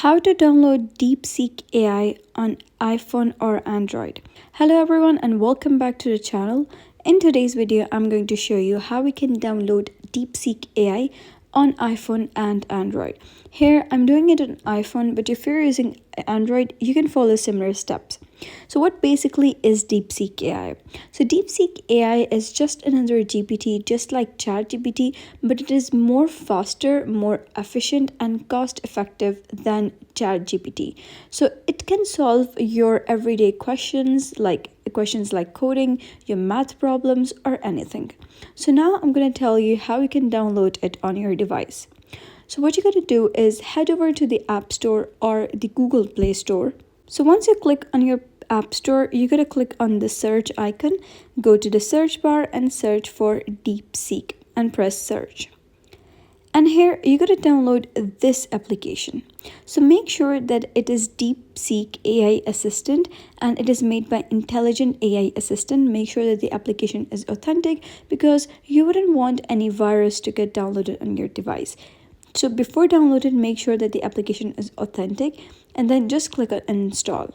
How to download DeepSeek AI on iPhone or Android. Hello everyone and welcome back to the channel. In today's video, I'm going to show you how we can download DeepSeek AI on iPhone and Android. Here, I'm doing it on iPhone, but if you're using Android, you can follow similar steps. So what basically is DeepSeek AI? So DeepSeek AI is just another GPT, just like ChatGPT, but it is more faster, more efficient, and cost effective than ChatGPT. So it can solve your everyday questions like coding, your math problems, or anything. So now I'm going to tell you how you can download it on your device. So what you got to do is head over to the App Store or the Google Play Store. So once you click on your App Store, you got to click on the search icon, go to the search bar and search for DeepSeek and press search. And here you got to download this application. So make sure that it is DeepSeek AI Assistant and it is made by Intelligent AI Assistant. Make sure that the application is authentic because you wouldn't want any virus to get downloaded on your device. So before downloading, make sure that the application is authentic and then just click on install.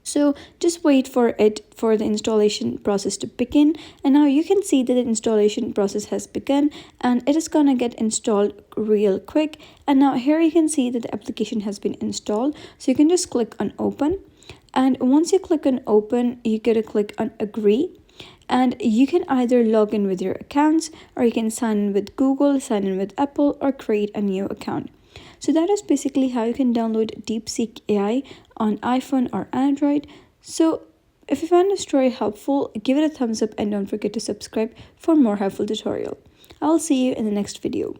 So just wait for the installation process to begin, and now you can see that the installation process has begun and it is gonna get installed real quick. And now here you can see that the application has been installed, so you can just click on open, and once you click on open, you gotta click on agree. And you can either log in with your accounts, or you can sign in with Google, sign in with Apple, or create a new account. So that is basically how you can download DeepSeek AI on iPhone or Android. So if you found this story helpful, give it a thumbs up and don't forget to subscribe for more helpful tutorial. I'll see you in the next video.